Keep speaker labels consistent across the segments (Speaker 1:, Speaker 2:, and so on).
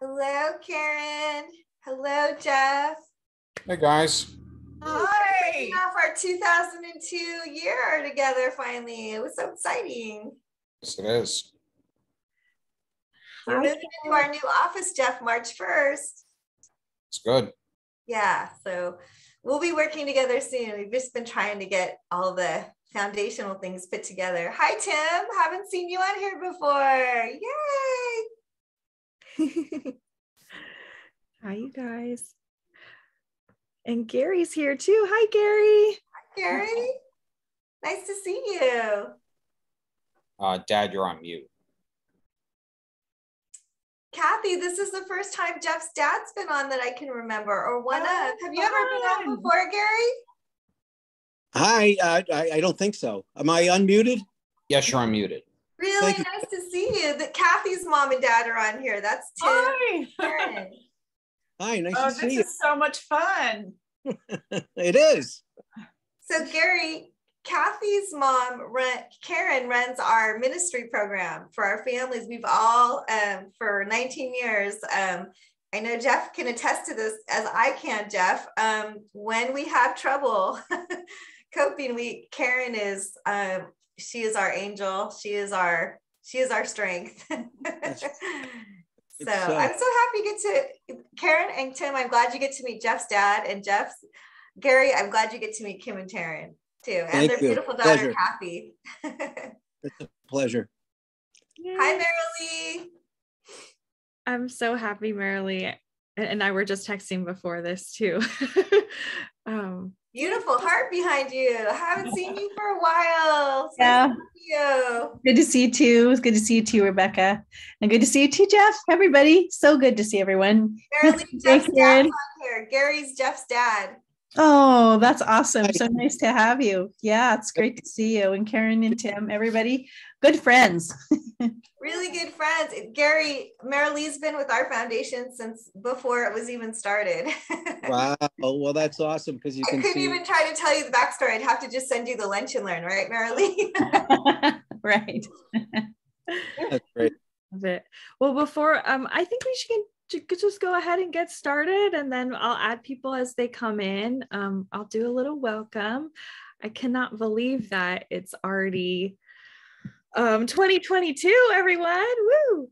Speaker 1: Hello, Karen. Hello, Jeff.
Speaker 2: Hey guys.
Speaker 1: Kicking
Speaker 3: Hi.
Speaker 1: off our 2002 year together finally. It was so exciting.
Speaker 2: Yes, it is.
Speaker 1: We're
Speaker 3: Hi,
Speaker 1: moving into our new office, Jeff, March 1st.
Speaker 2: It's good.
Speaker 1: Yeah, so we'll be working together soon. We've just been trying to get all the foundational things put together. Hi, Tim. Haven't seen you on here before. Yay.
Speaker 4: Hi, you guys. And Gary's here too. Hi, Gary.
Speaker 1: Hi, Gary. Nice to see you.
Speaker 2: Dad, you're on mute.
Speaker 1: Kathy, this is the first time Jeff's dad's been on that I can remember, or one of. Have you ever been on before, Gary?
Speaker 5: Hi, I don't think so. Am I unmuted?
Speaker 2: Yes, you're unmuted.
Speaker 1: Really
Speaker 5: Thank you.
Speaker 1: nice to see you. That Kathy's mom and dad are on here. That's Tim.
Speaker 3: Hi.
Speaker 1: Karen.
Speaker 5: Hi, nice
Speaker 3: Oh,
Speaker 5: to see
Speaker 3: this
Speaker 5: you.
Speaker 3: is so much fun.
Speaker 5: It is.
Speaker 1: So Gary, Kathy's mom, Karen, runs our ministry program for our families. We've all, for 19 years, I know Jeff can attest to this as I can, Jeff. When we have trouble coping, Karen is, she is our angel. She is our strength. So I'm so happy you get to, Karen and Tim, I'm glad you get to meet Jeff's dad, and Gary, I'm glad you get to meet Kim and Taryn too, and their beautiful daughter, Kathy.
Speaker 5: It's a pleasure.
Speaker 4: Yay.
Speaker 1: Hi, Marilee.
Speaker 4: I'm so happy Marilee and I were just texting before this too.
Speaker 1: Beautiful heart behind you. I haven't seen you for a while. So
Speaker 6: Yeah.
Speaker 1: nice to see you.
Speaker 6: Good to see you too. It's good to see you too, Rebecca. And good to see you too, Jeff. Everybody. So good to see everyone.
Speaker 1: Marilee, Jeff's dad's on here. Gary's Jeff's dad.
Speaker 6: Oh, that's awesome. So nice to have you. Yeah, it's great to see you. And Karen and Tim, everybody, good friends.
Speaker 1: Really good friends. Gary, Marilee's been with our foundation since before it was even started.
Speaker 5: Wow. Well, that's awesome because you
Speaker 1: I
Speaker 5: can
Speaker 1: couldn't
Speaker 5: see.
Speaker 1: even try to tell you the backstory. I'd have to just send you the lunch and learn, right, Marilee?
Speaker 6: Right.
Speaker 5: That's great.
Speaker 4: Love it. Well, before I think we could just go ahead and get started, and then I'll add people as they come in. I'll do a little welcome. I cannot believe that it's already 2022, everyone. Woo!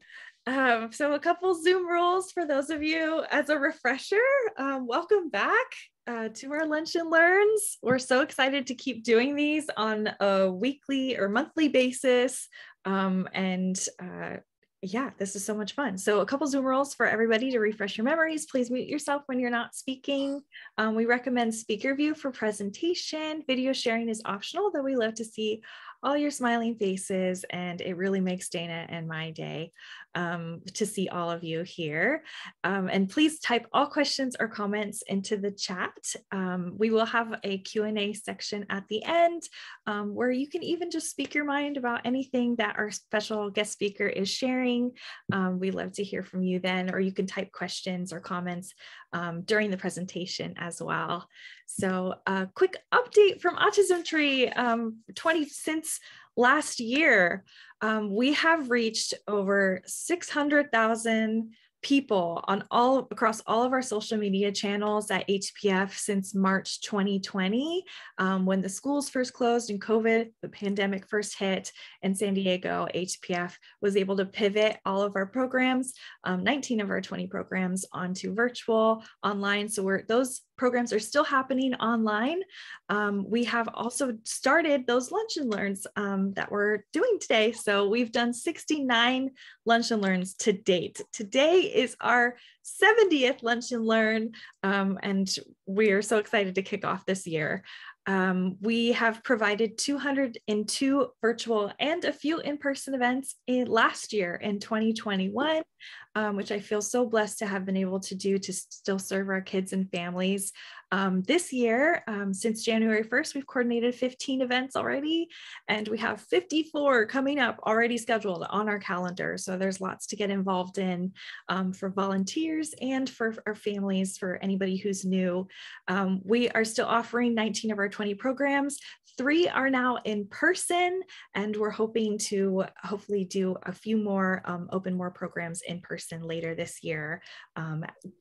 Speaker 4: So a couple Zoom rules for those of you as a refresher. Welcome back to our Lunch and Learns. We're so excited to keep doing these on a weekly or monthly basis. Yeah, this is so much fun. So a couple Zoom rules for everybody to refresh your memories. Please mute yourself when you're not speaking. We recommend speaker view for presentation. Video sharing is optional, though we love to see all your smiling faces, and it really makes Dana and my day to see all of you here. And please type all questions or comments into the chat. We will have a Q&A section at the end where you can even just speak your mind about anything that our special guest speaker is sharing. We love to hear from you then, or you can type questions or comments during the presentation as well. So a quick update from Autism Tree since last year. We have reached over 600,000 people on across all of our social media channels at HPF since March 2020, when the schools first closed and COVID, the pandemic first hit in San Diego. HPF was able to pivot all of our programs, 19 of our 20 programs, onto virtual online. So those programs are still happening online. We have also started those lunch and learns that we're doing today. So we've done 69 lunch and learns to date. Today is our 70th lunch and learn, and we are so excited to kick off this year. We have provided 202 virtual and a few in-person events last year in 2021, which I feel so blessed to have been able to do to still serve our kids and families. This year, since January 1st, we've coordinated 15 events already, and we have 54 coming up already scheduled on our calendar. So there's lots to get involved in for volunteers, volunteers and for our families, for anybody who's new. We are still offering 19 of our 20 programs. 3 are now in person, and we're hoping to hopefully do a few more, open more programs in person later this year,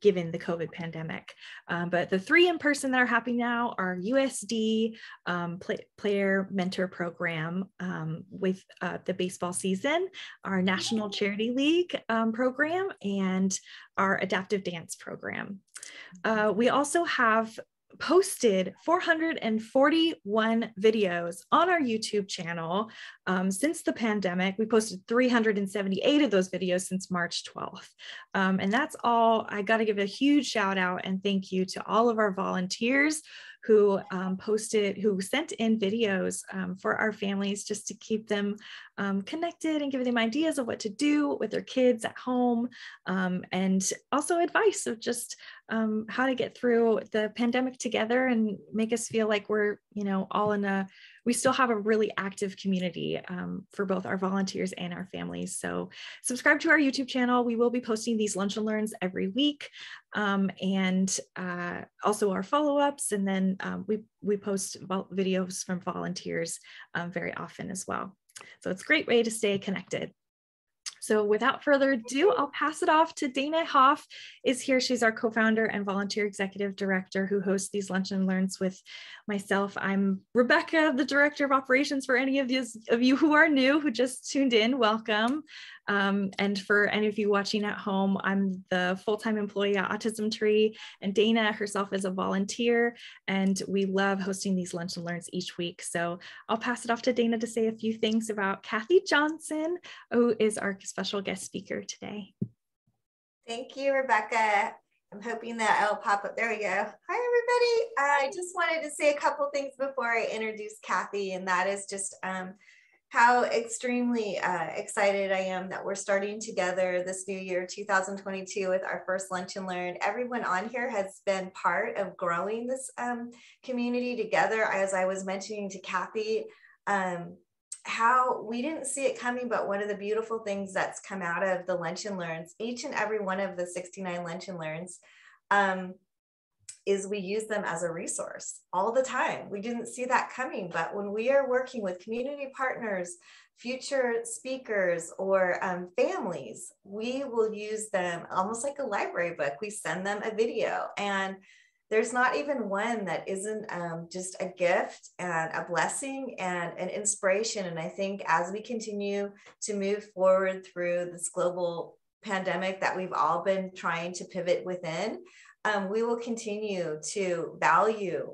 Speaker 4: given the COVID pandemic. But the 3 in person that are happening now are USD Player Mentor Program with the baseball season, our National Charity League program, and our Adaptive Dance program. We also have posted 441 videos on our YouTube channel since the pandemic. We posted 378 of those videos since March 12th. And that's all. I got to give a huge shout out and thank you to all of our volunteers who who sent in videos for our families, just to keep them connected and give them ideas of what to do with their kids at home, and also advice of just how to get through the pandemic together and make us feel like we're, all we still have a really active community for both our volunteers and our families. So subscribe to our YouTube channel. We will be posting these lunch and learns every week, and also our follow-ups. And then we post videos from volunteers very often as well. So it's a great way to stay connected. So without further ado, I'll pass it off to Dana Hoff is here. She's our co-founder and volunteer executive director who hosts these lunch and learns with myself. I'm Rebecca, the director of operations. For any of you who are new, who just tuned in, welcome. And for any of you watching at home, I'm the full-time employee at Autism Tree, and Dana herself is a volunteer, and we love hosting these lunch and learns each week. So I'll pass it off to Dana to say a few things about Kathy Johnson, who is our special guest speaker today.
Speaker 1: Thank you, Rebecca. I'm hoping that it'll pop up. There we go. Hi, everybody. I just wanted to say a couple things before I introduce Kathy, and that is just how extremely excited I am that we're starting together this new year, 2022, with our first Lunch and Learn. Everyone on here has been part of growing this community together. As I was mentioning to Kathy, how we didn't see it coming, but one of the beautiful things that's come out of the Lunch and Learns, each and every one of the 69 Lunch and Learns, is we use them as a resource all the time. We didn't see that coming, but when we are working with community partners, future speakers, or families, we will use them almost like a library book. We send them a video, and there's not even one that isn't just a gift and a blessing and an inspiration. And I think as we continue to move forward through this global pandemic that we've all been trying to pivot within, we will continue to value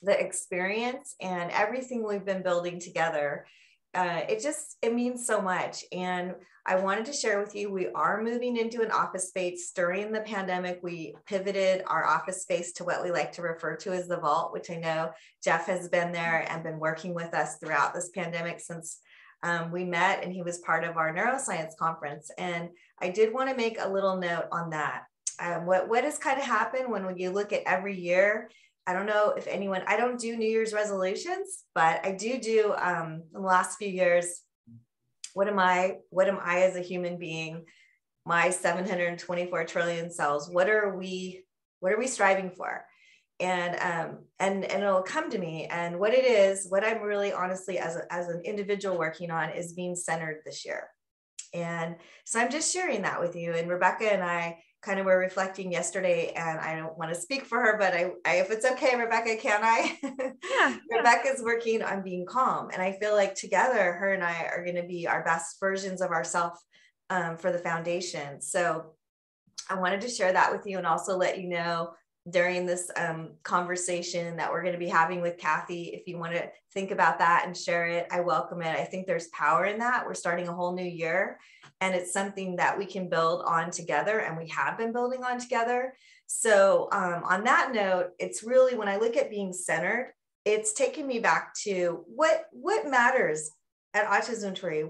Speaker 1: the experience and everything we've been building together. It means so much. And I wanted to share with you, we are moving into an office space. During the pandemic, we pivoted our office space to what we like to refer to as the vault, which I know Jeff has been there and been working with us throughout this pandemic since we met, and he was part of our neuroscience conference. And I did want to make a little note on that. What has kind of happened when you look at every year, I don't know if anyone, I don't do New Year's resolutions, but I do in the last few years, what am I as a human being, my 724 trillion cells, what are we striving for? And it'll come to me. And what it is, what I'm really honestly as an individual working on is being centered this year. And so I'm just sharing that with you. And Rebecca and I kind of were reflecting yesterday, and I don't want to speak for her, but I if it's okay, Rebecca, can I? Yeah. Rebecca's working on being calm. And I feel like together, her and I are going to be our best versions of ourselves for the foundation. So I wanted to share that with you, and also let you know during this conversation that we're going to be having with Kathy, if you want to think about that and share it, I welcome it. I think there's power in that. We're starting a whole new year, and it's something that we can build on together, and we have been building on together. So on that note, it's really, when I look at being centered, it's taking me back to what matters at Autism Tree.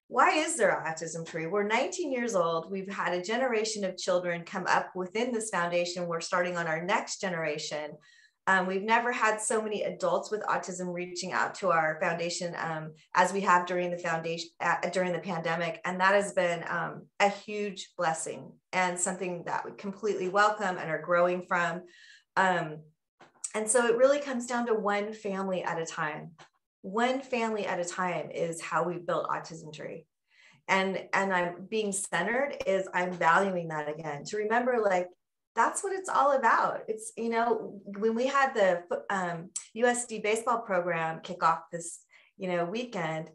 Speaker 1: Why is there Autism Tree? We're 19 years old. We've had a generation of children come up within this foundation. We're starting on our next generation. We've never had so many adults with autism reaching out to our foundation as we have during the pandemic. And that has been a huge blessing and something that we completely welcome and are growing from. And so it really comes down to one family at a time. One family at a time is how we built Autism Tree. And I'm being centered is I'm valuing that again, to remember, like, that's what it's all about. It's, you know, when we had the USD baseball program kick off this, you know, weekend,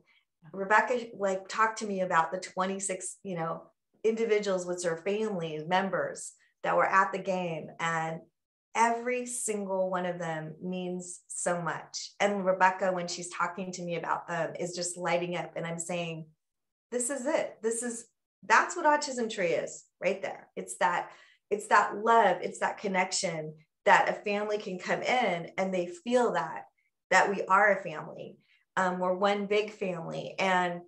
Speaker 1: Rebecca like talked to me about the 26, you know, individuals with their family members that were at the game, and every single one of them means so much. And Rebecca, when she's talking to me about them, is just lighting up, and I'm saying, this is it. That's what Autism Tree is right there. It's that love, it's that connection that a family can come in and they feel that we are a family. We're one big family. And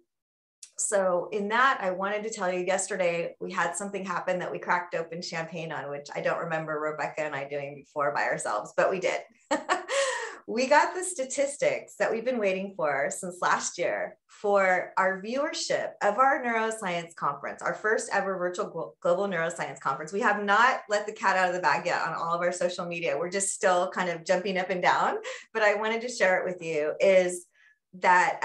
Speaker 1: so in that, I wanted to tell you, yesterday, we had something happen that we cracked open champagne on, which I don't remember Rebecca and I doing before by ourselves, but we did. We got the statistics that we've been waiting for since last year for our viewership of our neuroscience conference, our first ever virtual global neuroscience conference. We have not let the cat out of the bag yet on all of our social media. We're just still kind of jumping up and down, but I wanted to share it with you, is that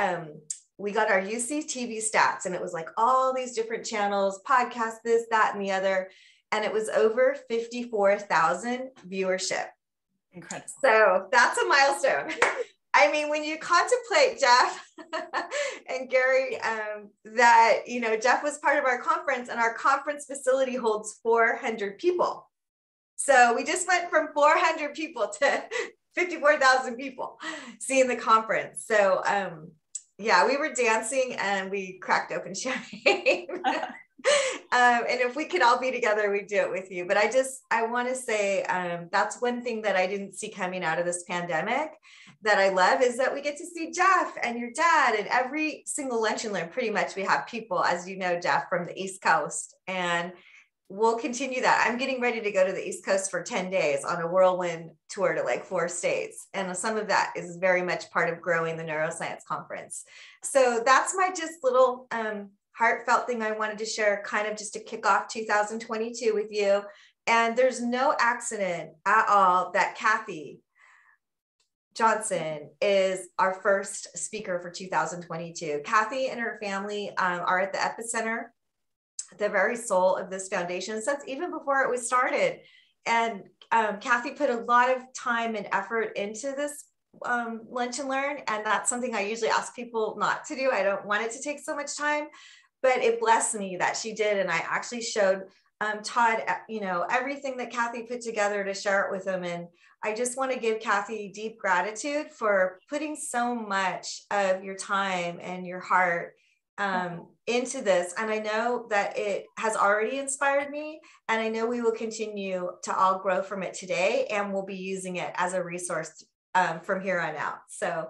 Speaker 1: we got our UCTV stats, and it was like all these different channels, podcasts, this, that, and the other. And it was over 54,000 viewership.
Speaker 3: Incredible.
Speaker 1: So that's a milestone. I mean, when you contemplate, Jeff and Gary, that, you know, Jeff was part of our conference, and our conference facility holds 400 people. So we just went from 400 people to 54,000 people seeing the conference. So yeah, we were dancing and we cracked open champagne. And if we could all be together, we'd do it with you. But I want to say that's one thing that I didn't see coming out of this pandemic that I love, is that we get to see Jeff and your dad, and every single Lunch and Learn, pretty much we have people, as you know, Jeff, from the East Coast, and we'll continue that. I'm getting ready to go to the East Coast for 10 days on a whirlwind tour to like 4 states. And some of that is very much part of growing the neuroscience conference. So that's my just little heartfelt thing I wanted to share, kind of just to kick off 2022 with you. And there's no accident at all that Kathy Johnson is our first speaker for 2022. Kathy and her family are at the epicenter, the very soul of this foundation, since even before it was started. And Kathy put a lot of time and effort into this Lunch and Learn. And that's something I usually ask people not to do. I don't want it to take so much time, but it blessed me that she did. And I actually showed Todd, you know, everything that Kathy put together to share it with him. And I just want to give Kathy deep gratitude for putting so much of your time and your heart into this. And I know that it has already inspired me, and I know we will continue to all grow from it today, and we'll be using it as a resource from here on out. So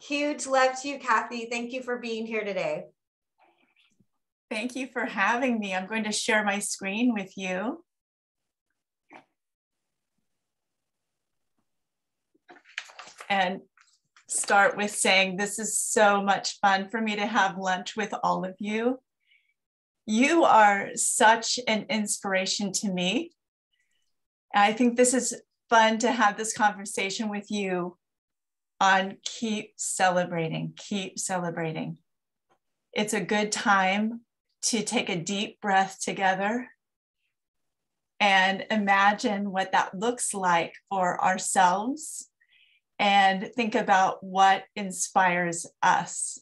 Speaker 1: huge love to you, Kathy. Thank you for being here today.
Speaker 3: Thank you for having me. I'm going to share my screen with you. And start with saying this is so much fun for me to have lunch with all of you. You are such an inspiration to me. I think this is fun to have this conversation with you on keep celebrating, keep celebrating. It's a good time to take a deep breath together and imagine what that looks like for ourselves, and think about what inspires us.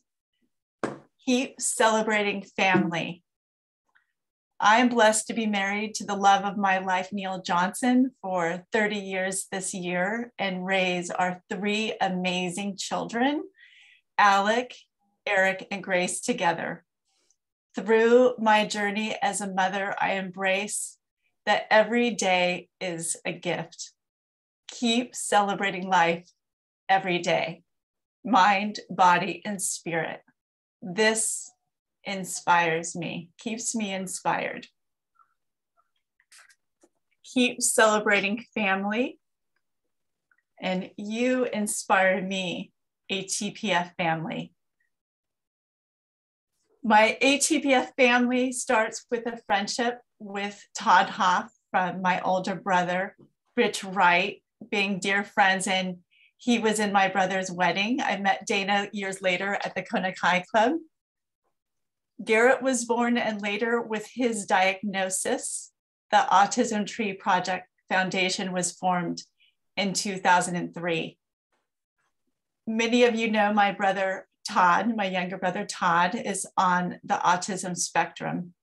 Speaker 3: Keep celebrating family. I am blessed to be married to the love of my life, Neil Johnson, for 30 years this year, and raise our 3 amazing children, Alec, Eric, and Grace, together. Through my journey as a mother, I embrace that every day is a gift. Keep celebrating life every day, mind, body, and spirit. This inspires me, keeps me inspired. Keep celebrating family. and you inspire me, ATPF family. My ATPF family starts with a friendship with Todd Hoff from my older brother, Rich Wright, being dear friends, and he was in my brother's wedding. I met Dana years later at the Kona Kai Club. Garrett was born, and later with his diagnosis, the Autism Tree Project Foundation was formed in 2003. Many of you know my brother Todd, my younger brother Todd, is on the autism spectrum.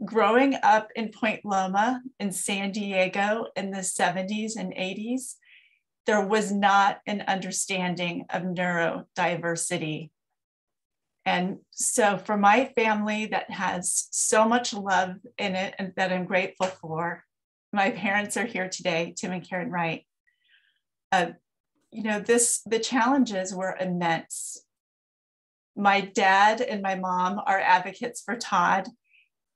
Speaker 3: Growing up in Point Loma in San Diego in the 70s and 80s, there was not an understanding of neurodiversity. And so for my family that has so much love in it and that I'm grateful for, my parents are here today, Tim and Karen Wright. The challenges were immense. My dad and my mom are advocates for Todd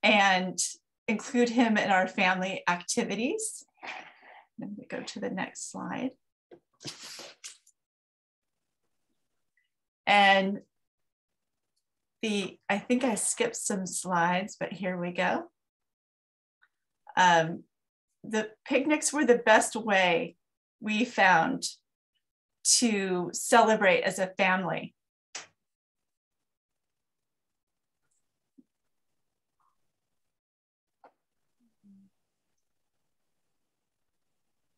Speaker 3: and include him in our family activities. Let me go to the next slide. And I think I skipped some slides, but here we go. The picnics were the best way we found to celebrate as a family.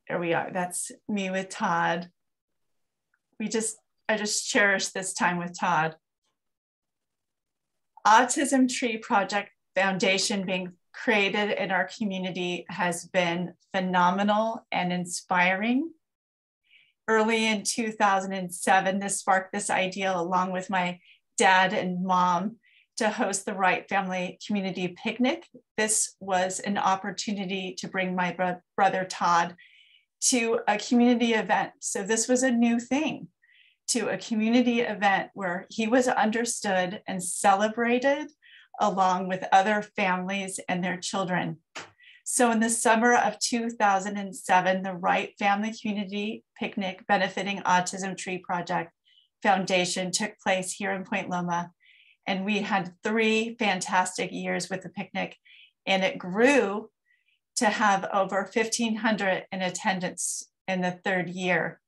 Speaker 3: There we are. That's me with Todd. I just cherish this time with Todd. Autism Tree Project Foundation being created in our community has been phenomenal and inspiring. Early in 2007, this sparked this idea along with my dad and mom to host the Wright Family Community Picnic. This was an opportunity to bring my brother Todd to a community event. So this was a new thing, to a community event where he was understood and celebrated along with other families and their children. So in the summer of 2007, the Wright Family Community Picnic benefiting Autism Tree Project Foundation took place here in Point Loma. And we had 3 fantastic years with the picnic, and it grew to have over 1,500 in attendance in the 3rd year.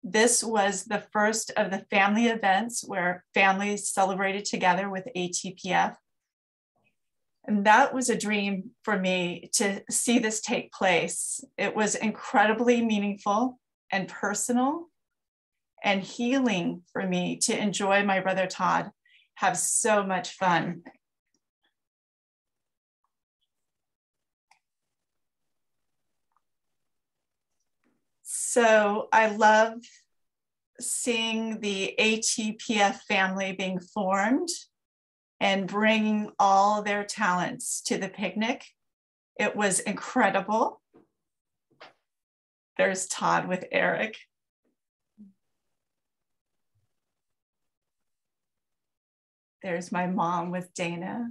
Speaker 3: This was the first of the family events where families celebrated together with ATPF. And that was a dream for me to see this take place. It was incredibly meaningful and personal and healing for me to enjoy my brother Todd, have so much fun. So I love seeing the ATPF family being formed and bringing all their talents to the picnic. It was incredible. There's Todd with Eric. There's my mom with Dana.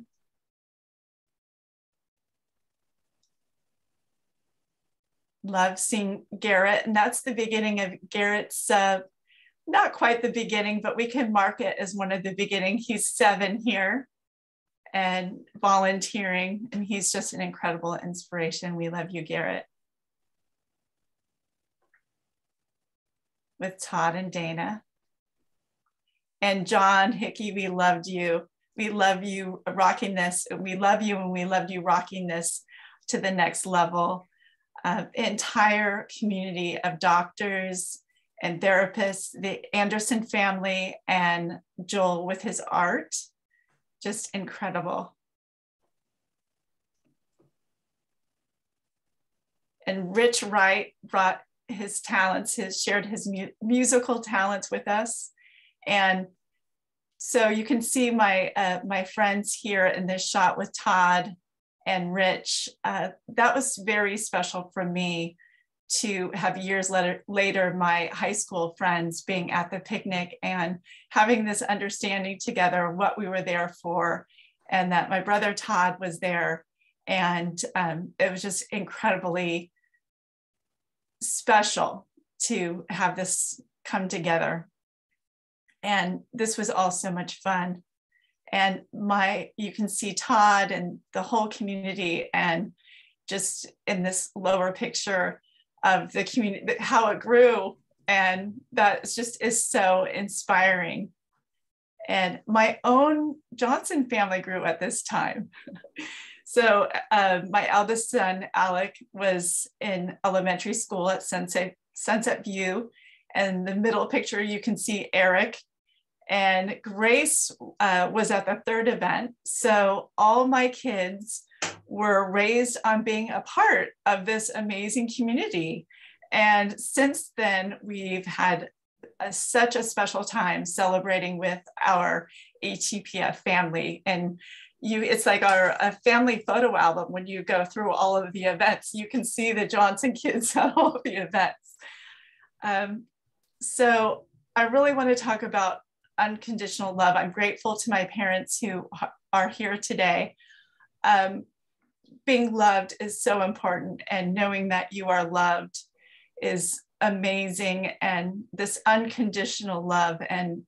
Speaker 3: Love seeing Garrett, and that's the beginning of Garrett's, not quite the beginning, but we can mark it as one of the beginning. He's 7 here and volunteering, and he's just an incredible inspiration. We love you, Garrett. With Todd and Dana. And John Hickey, we loved you. We love you rocking this. We love you, and we loved you rocking this to the next level. Entire community of doctors and therapists, the Anderson family, and Joel with his art, just incredible. And Rich Wright brought his talents, shared his musical talents with us. And so you can see my friends here in this shot with Todd and Rich. That was very special for me to have years later my high school friends being at the picnic and having this understanding together of what we were there for, and that my brother Todd was there. And it was just incredibly special to have this come together. And this was all so much fun. And you can see Todd and the whole community, and just in this lower picture of the community, how it grew. And that just is so inspiring. And my own Johnson family grew at this time. So my eldest son, Alec, was in elementary school at Sunset View. And the middle picture, you can see Eric. And Grace was at the third event. So all my kids were raised on being a part of this amazing community. And since then, we've had such a special time celebrating with our ATPF family. And it's like a family photo album. When you go through all of the events, you can see the Johnson kids at all of the events. So I really want to talk about unconditional love. I'm grateful to my parents who are here today. Being loved is so important, and knowing that you are loved is amazing, and this unconditional love. And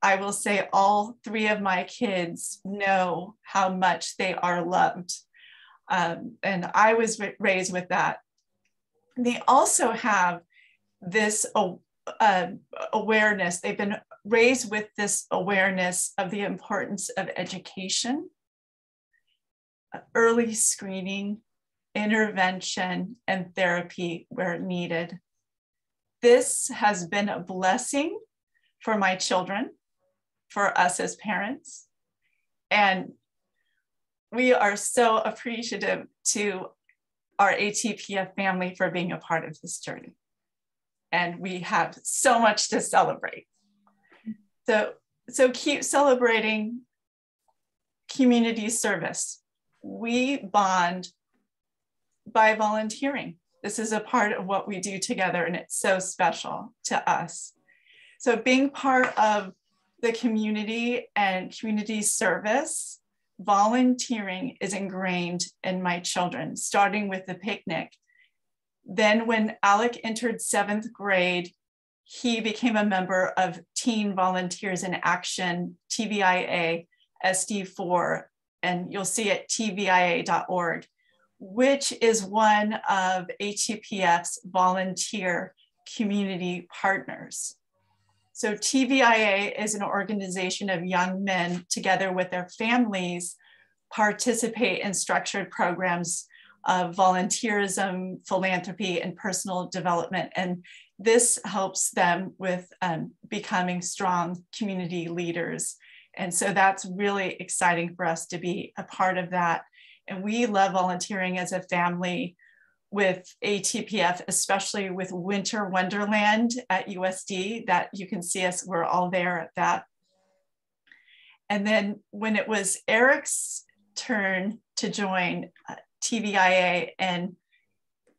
Speaker 3: I will say all three of my kids know how much they are loved. And I was raised with that. They also have this awareness. They've been raised with this awareness of the importance of education, early screening, intervention, and therapy where needed. This has been a blessing for my children, for us as parents, and we are so appreciative to our ATPF family for being a part of this journey. And we have so much to celebrate. So keep celebrating community service. We bond by volunteering. This is a part of what we do together, and it's so special to us. So being part of the community and community service, volunteering is ingrained in my children, starting with the picnic. Then when Alec entered 7th grade, he became a member of Teen Volunteers in Action, TVIA, SD4, and you'll see it tvia.org, which is one of ATPF's volunteer community partners. So TVIA is an organization of young men together with their families participate in structured programs of volunteerism, philanthropy, and personal development. And this helps them with becoming strong community leaders. And so that's really exciting for us to be a part of that. And we love volunteering as a family with ATPF, especially with Winter Wonderland at USD, that you can see us, we're all there at that. And then when it was Eric's turn to join TVIA in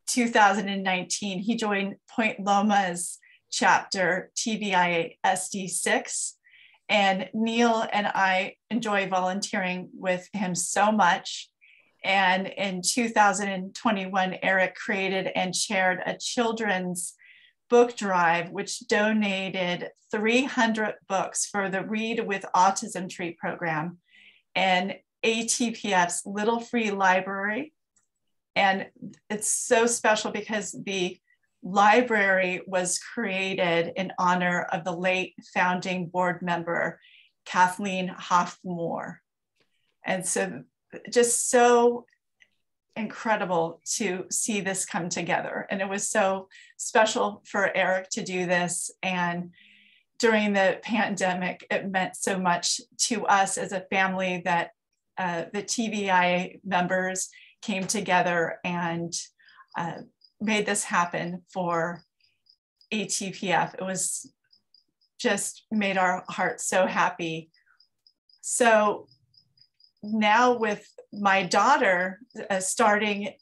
Speaker 3: 2019, he joined Point Loma's chapter, TVIA SD6. And Neil and I enjoy volunteering with him so much. And in 2021, Eric created and chaired a children's book drive, which donated 300 books for the Read with Autism Tree program and ATPF's Little Free Library. And it's so special because the library was created in honor of the late founding board member, Kathleen Hoffmore. And so just so incredible to see this come together. And it was so special for Eric to do this. And during the pandemic, it meant so much to us as a family that the TVIA members came together and made this happen for ATPF. It was just made our hearts so happy. So now with my daughter starting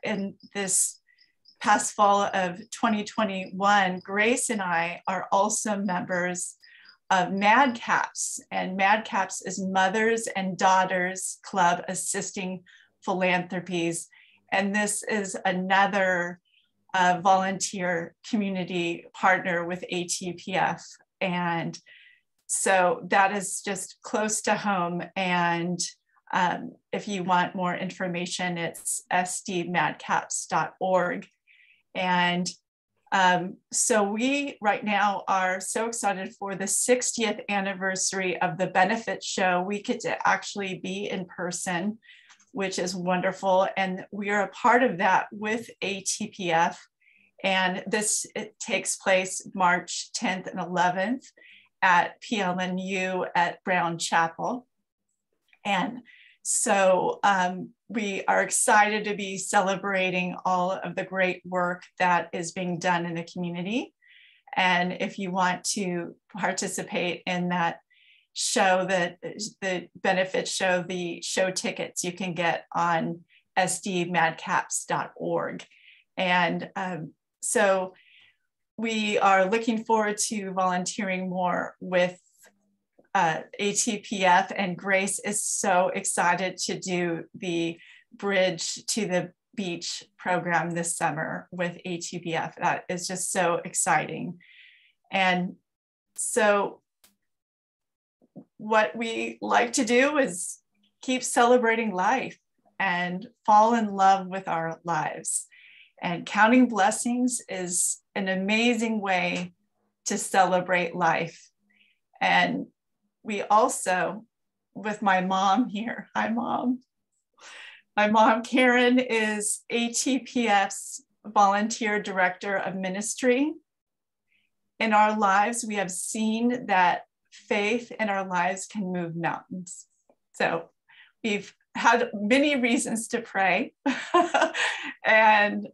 Speaker 3: in this past fall of 2021, Grace and I are also members of MADCAPS, and MADCAPS is Mothers and Daughters Club Assisting Philanthropies. And this is another a volunteer community partner with ATPF. And so that is just close to home. And if you want more information, it's sdmadcaps.org. And so we right now are so excited for the 60th anniversary of the benefit show. We get to actually be in person, which is wonderful. And we are a part of that with ATPF. And it takes place March 10th and 11th at PLNU at Brown Chapel. And so we are excited to be celebrating all of the great work that is being done in the community. And if you want to participate in that show, the benefit show, the show tickets you can get on sdmadcaps.org. And so we are looking forward to volunteering more with ATPF, and Grace is so excited to do the Bridge to the Beach program this summer with ATPF. That is just so exciting. And so what we like to do is keep celebrating life and fall in love with our lives. And counting blessings is an amazing way to celebrate life. And we also, with my mom here, hi Mom. My mom, Karen, is ATPF's Volunteer Director of Ministry. In our lives, we have seen that faith in our lives can move mountains. So we've had many reasons to pray. And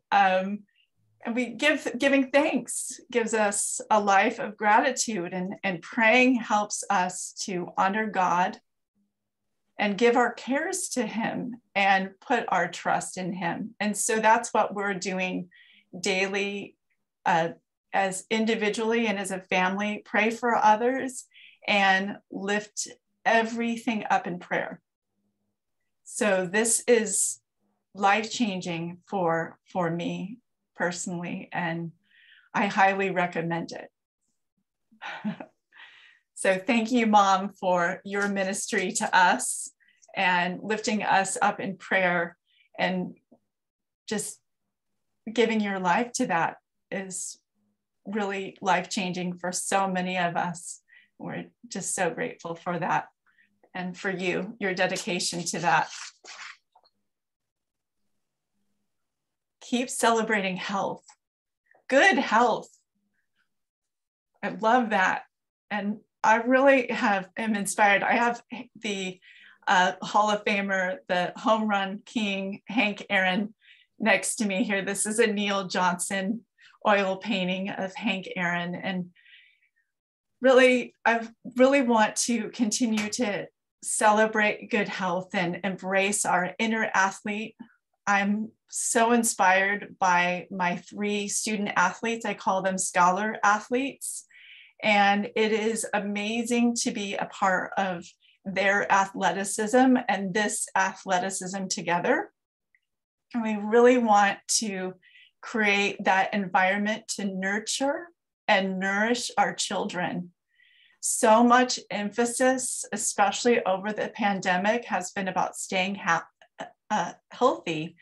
Speaker 3: we giving thanks gives us a life of gratitude, and praying helps us to honor God and give our cares to him and put our trust in him. And so that's what we're doing daily as individually and as a family, pray for others and lift everything up in prayer. So this is life-changing for me personally, and I highly recommend it. So thank you, Mom, for your ministry to us and lifting us up in prayer, and just giving your life to that is really life-changing for so many of us. We're just so grateful for that, and for you, your dedication to that. Keep celebrating health, good health. I love that. And I really am inspired. I have the Hall of Famer, the home run king, Hank Aaron, next to me here. This is a Neil Johnson oil painting of Hank Aaron. And really, I really want to continue to celebrate good health and embrace our inner athlete. I'm so inspired by my 3 student athletes. I call them scholar athletes. And it is amazing to be a part of their athleticism and this athleticism together. And we really want to create that environment to nurture and nourish our children. So much emphasis, especially over the pandemic, has been about staying healthy.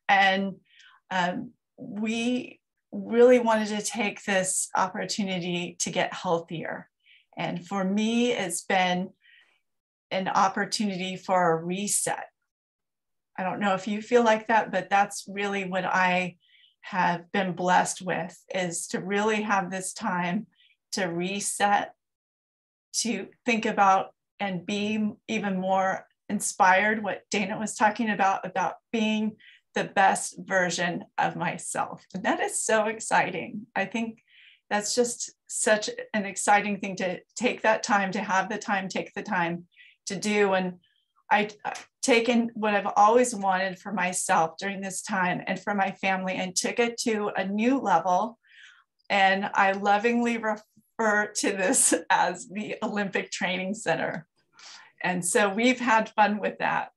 Speaker 3: And we really wanted to take this opportunity to get healthier. And for me, it's been an opportunity for a reset. I don't know if you feel like that, but that's really what I have been blessed with, is to really have this time to reset, to think about and be even more inspired, what Dana was talking about being the best version of myself. And that is so exciting. I think that's just such an exciting thing to take that time, to have the time, take the time to do. And I've taken what I've always wanted for myself during this time and for my family and took it to a new level. And I lovingly refer to this as the Olympic Training Center. And so we've had fun with that.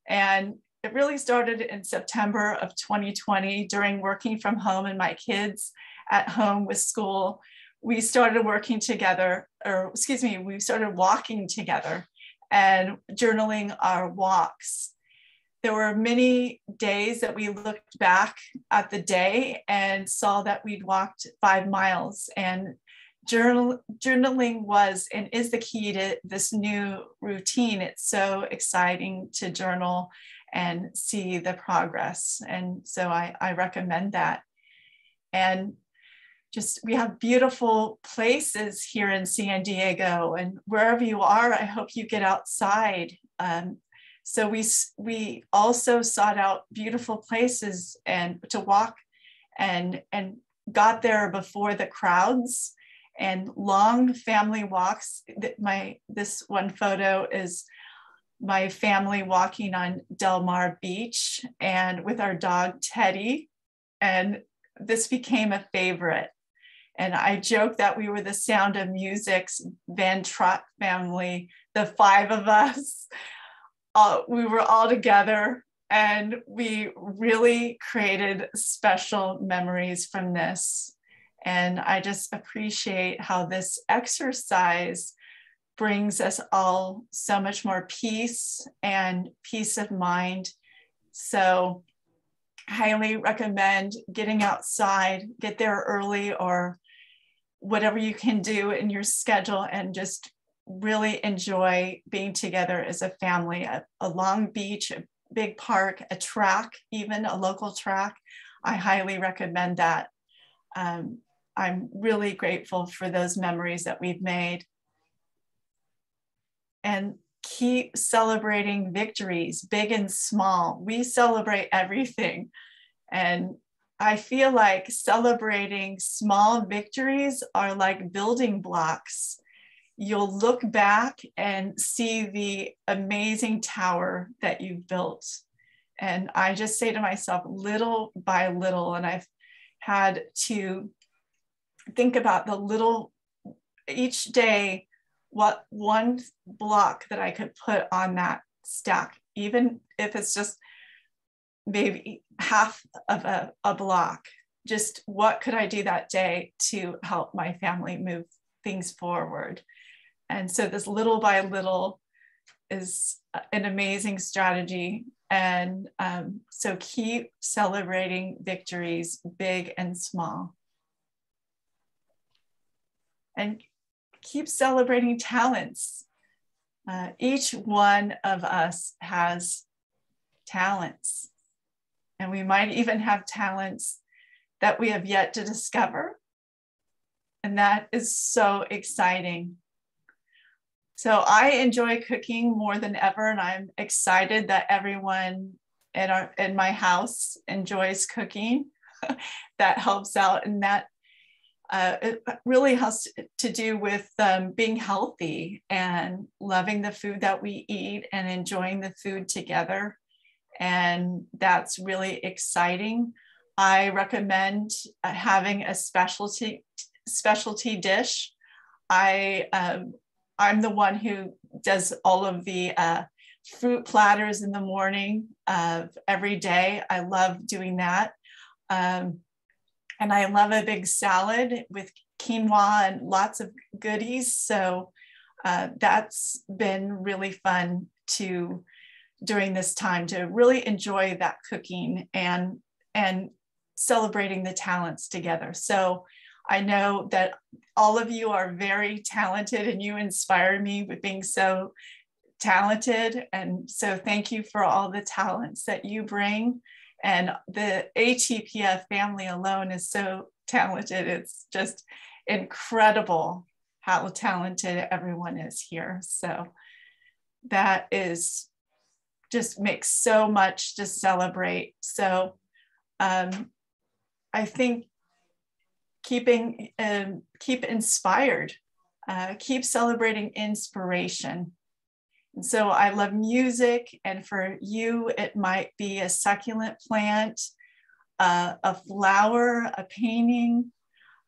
Speaker 3: And it really started in September of 2020 during working from home and my kids at home with school. We started working together, or excuse me, we started walking together and journaling our walks. There were many days that we looked back at the day and saw that we'd walked 5 miles, and journaling was and is the key to this new routine. It's so exciting to journal and see the progress. And so I recommend that. And just, we have beautiful places here in San Diego, and wherever you are, I hope you get outside. So we also sought out beautiful places and to walk and got there before the crowds, and long family walks. This one photo is my family walking on Del Mar Beach and with our dog Teddy, and this became a favorite. And I joke that we were the Sound of Music's Van Trott family, the 5 of us. We were all together, and we really created special memories from this. And I just appreciate how this exercise brings us all so much more peace and peace of mind. So highly recommend getting outside, get there early, or whatever you can do in your schedule, and just really enjoy being together as a family. A long beach, a big park, a track, even a local track. I highly recommend that. I'm really grateful for those memories that we've made. And keep celebrating victories, big and small. We celebrate everything. And I feel like celebrating small victories are like building blocks. You'll look back and see the amazing tower that you've built. And I just say to myself, little by little, and I've had to think about the little, each day, what one block that I could put on that stack, even if it's just maybe half of a block. Just what could I do that day to help my family move things forward? And so this little by little is an amazing strategy. And so keep celebrating victories, big and small. And keep celebrating talents. Each one of us has talents. And we might even have talents that we have yet to discover. And that is so exciting. So I enjoy cooking more than ever, and I'm excited that everyone in my house enjoys cooking. That helps out, and that it really has to do with being healthy and loving the food that we eat and enjoying the food together. And that's really exciting. I recommend having a specialty dish. I'm the one who does all of the fruit platters in the morning of every day. I love doing that. And I love a big salad with quinoa and lots of goodies. So that's been really fun during this time to really enjoy that cooking and celebrating the talents together. So I know that all of you are very talented, and you inspire me with being so talented. And so thank you for all the talents that you bring. And the ATPF family alone is so talented. It's just incredible how talented everyone is here. So that is just makes so much to celebrate. So I think keep inspired, keep celebrating inspiration. And so I love music, and for you, it might be a succulent plant, a flower, a painting,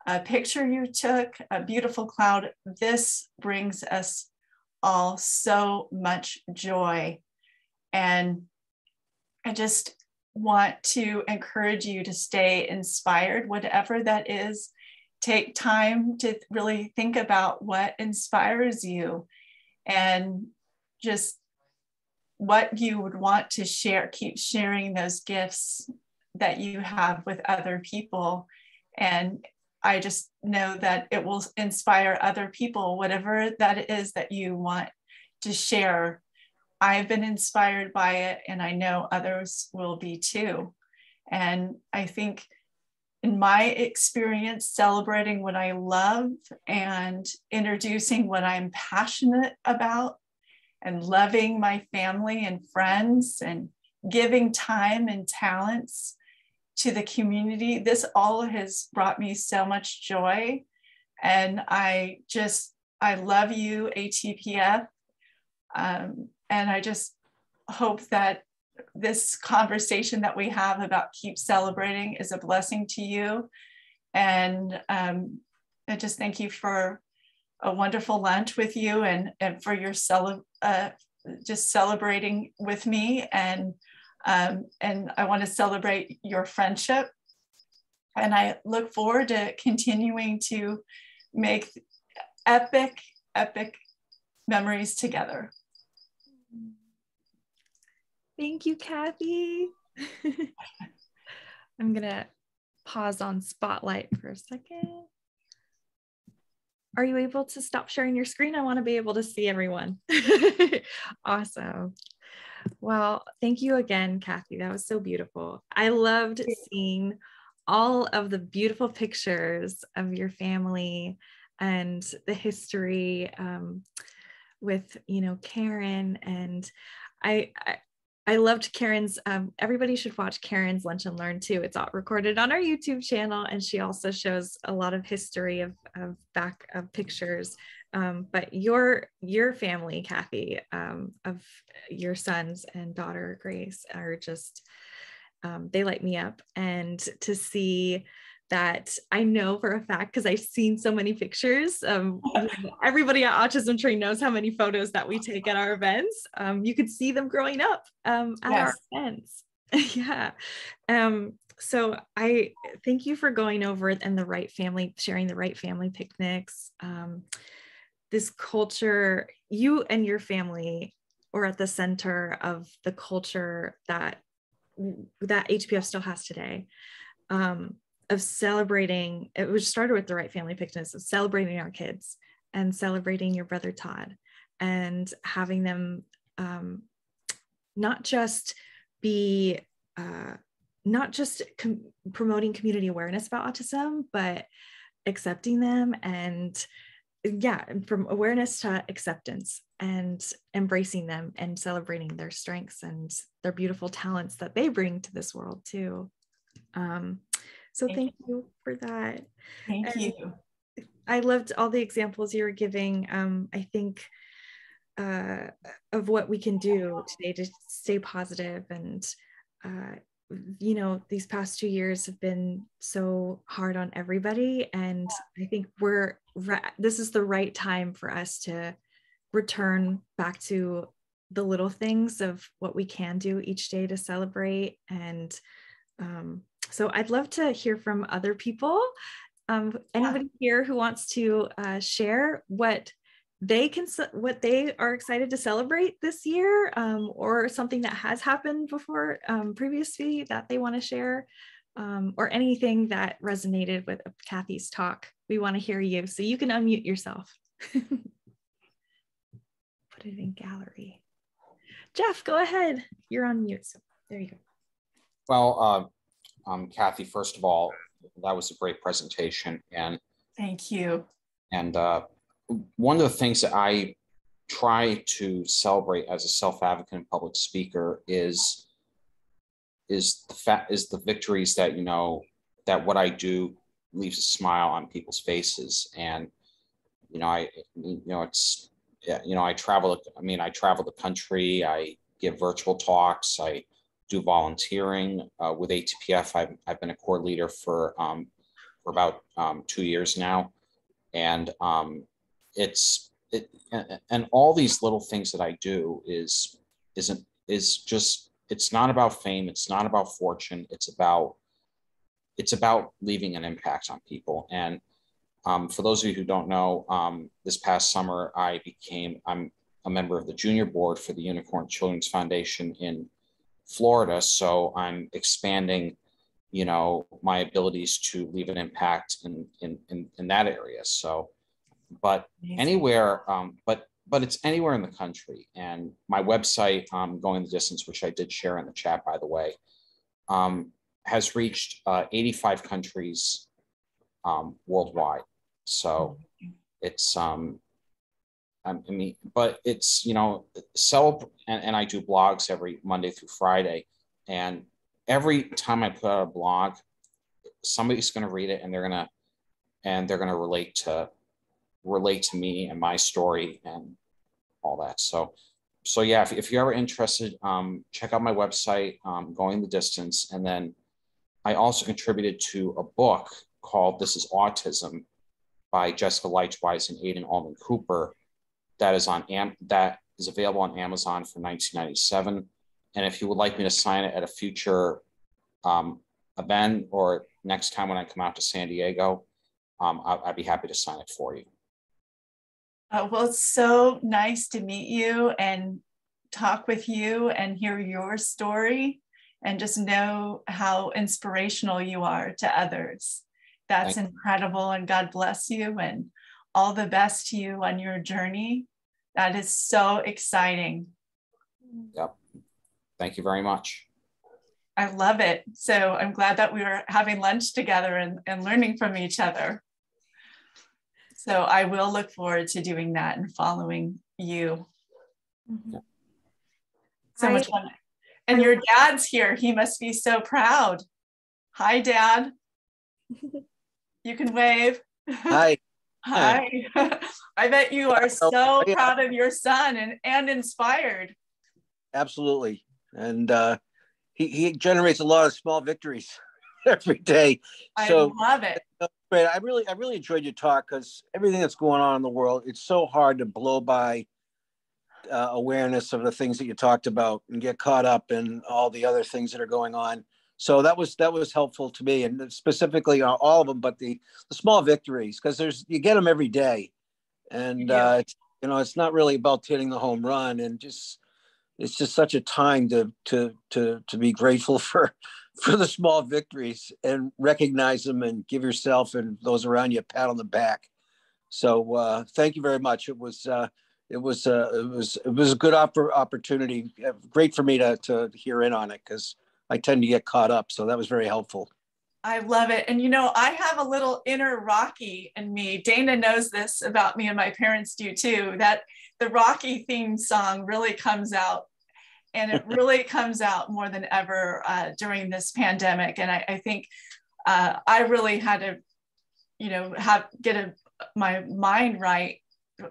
Speaker 3: a picture you took, a beautiful cloud. This brings us all so much joy. And I just want to encourage you to stay inspired, whatever that is. Take time to really think about what inspires you and just what you would want to share. Keep sharing those gifts that you have with other people. And I just know that it will inspire other people, whatever that is that you want to share. I've been inspired by it, and I know others will be too. And I think in my experience, celebrating what I love and introducing what I'm passionate about and loving my family and friends and giving time and talents to the community, this all has brought me so much joy. And I love you, ATPF. And I just hope that this conversation that we have about Keep Celebrating is a blessing to you. And I just thank you for a wonderful lunch with you and for your just celebrating with me. And I want to celebrate your friendship. And I look forward to continuing to make epic, epic memories together.
Speaker 4: Thank you, Kathy. I'm gonna pause on Spotlight for a second. Are you able to stop sharing your screen? I want to be able to see everyone. Awesome. Well, thank you again, Kathy. That was so beautiful. I loved seeing all of the beautiful pictures of your family and the history with, Karen. And I loved Karen's, everybody should watch Karen's Lunch and Learn too. It's all recorded on our YouTube channel. And she also shows a lot of history of pictures. But your family, Kathy, of your sons and daughter, Grace, are just, they light me up. And to see that, I know for a fact, because I've seen so many pictures. Everybody at Autism Tree knows how many photos that we take at our events. You could see them growing up at our events. Yeah. So I thank you for going over and sharing the right family picnics. This culture, you and your family are at the center of the culture that HPF still has today. Of celebrating, it was started with the right family picnics, of celebrating our kids and celebrating your brother Todd, and having them not just promoting community awareness about autism, but accepting them, and from awareness to acceptance, and embracing them and celebrating their strengths and their beautiful talents that they bring to this world too. So thank you for that.
Speaker 3: Thank you.
Speaker 4: I loved all the examples you were giving. I think of what we can do today to stay positive. And, these past 2 years have been so hard on everybody. And I think this is the right time for us to return back to the little things of what we can do each day to celebrate. And so I'd love to hear from other people. Anybody here who wants to share what they are excited to celebrate this year, or something that has happened before previously that they want to share, or anything that resonated with Kathy's talk. We want to hear you, so you can unmute yourself. Put it in gallery. Jeff, go ahead. You're on mute. So there you go.
Speaker 2: Well, Kathy, first of all, that was a great presentation, and
Speaker 3: thank you.
Speaker 2: And one of the things that I try to celebrate as a self-advocate and public speaker is the victories that that what I do leaves a smile on people's faces. And I travel. I travel the country. I give virtual talks. I do volunteering with ATPF. I've been a core leader for about 2 years now, and and all these little things that I do is just it's not about fame. It's not about fortune. It's about leaving an impact on people. And for those of you who don't know, this past summer, I'm a member of the junior board for the Unicorn Children's Foundation in Florida. So I'm expanding, my abilities to leave an impact in that area. So, but anywhere, but it's anywhere in the country. And my website, Going the Distance, which I did share in the chat, by the way, has reached 85 countries worldwide. So it's, but it's, and I do blogs every Monday through Friday. And every time I put out a blog, somebody's going to read it and they're going to relate to me and my story and all that. So yeah, if you're ever interested, check out my website, Going the Distance. And then I also contributed to a book called This is Autism by Jessica Leitchweiss and Aidan Allman Cooper that is available on Amazon for $19.97. And if you would like me to sign it at a future event or next time when I come out to San Diego, I'd be happy to sign it for you.
Speaker 3: Well, it's so nice to meet you and talk with you and hear your story and just know how inspirational you are to others. That's incredible, and God bless you and all the best to you on your journey. That is so exciting.
Speaker 2: Yep. Thank you very much.
Speaker 3: I love it. So I'm glad that we were having lunch together and learning from each other. So I will look forward to doing that and following you.
Speaker 4: Mm-hmm.
Speaker 3: So much fun. And your dad's here. He must be so proud. Hi, Dad. You can wave.
Speaker 5: Hi.
Speaker 3: Hi. I bet you are so proud of your son and inspired.
Speaker 5: Absolutely. And he generates a lot of small victories every day. So
Speaker 3: I love it.
Speaker 5: Great. I really enjoyed your talk because everything that's going on in the world, it's so hard to blow by awareness of the things that you talked about and get caught up in all the other things that are going on. So that was helpful to me, and specifically all of them, but the small victories, because you get them every day, and it's not really about hitting the home run, and it's just such a time to be grateful for the small victories and recognize them and give yourself and those around you a pat on the back. So thank you very much. It was a good opportunity. Great for me to hear in on it because I tend to get caught up. So that was very helpful.
Speaker 3: I love it. And, I have a little inner Rocky in me. Dana knows this about me, and my parents do too, that the Rocky theme song really comes out. And it really comes out more than ever during this pandemic. And I think I really had to, get my mind right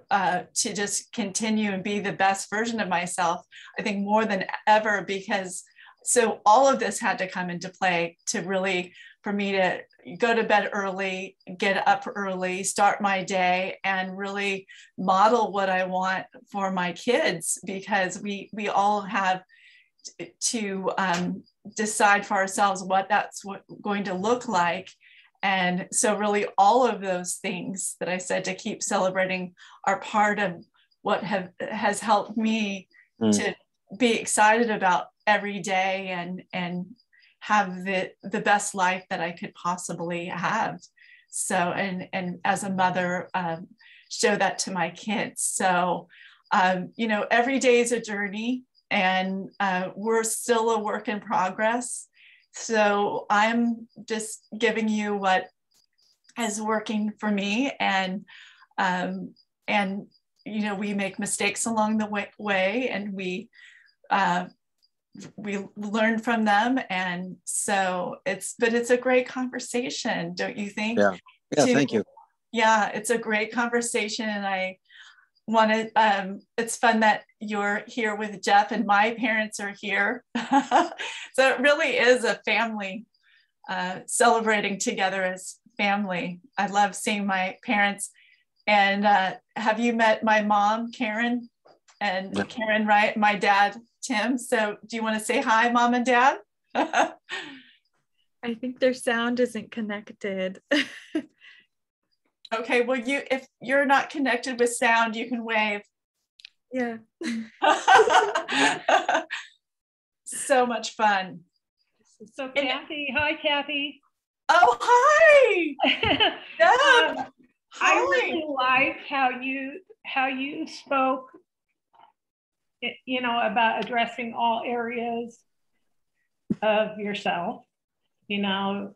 Speaker 3: to just continue and be the best version of myself. I think more than ever, because so all of this had to come into play for me to go to bed early, get up early, start my day, and really model what I want for my kids, because we all have to decide for ourselves what that's going to look like. And so really all of those things that I said to keep celebrating are part of what has helped me to be excited about every day and have the best life that I could possibly have. So, and as a mother, show that to my kids. So, every day is a journey, and we're still a work in progress. So I'm just giving you what is working for me, and we make mistakes along the way, and we learn from them. And so it's a great conversation, don't you think?
Speaker 5: Yeah, thank you.
Speaker 3: Yeah, it's a great conversation. And I want to, it's fun that you're here with Jeff and my parents are here. So it really is a family celebrating together as family. I love seeing my parents. And have you met my mom, Karen? And Karen Wright, my dad, Tim. So do you want to say hi, Mom and Dad?
Speaker 4: I think their sound isn't connected.
Speaker 3: Okay, well, if you're not connected with sound, you can wave.
Speaker 4: Yeah.
Speaker 3: So much fun.
Speaker 7: So Kathy, hi Kathy.
Speaker 3: Oh, hi. Deb.
Speaker 7: I really like how you spoke, you know, about addressing all areas of yourself, you know,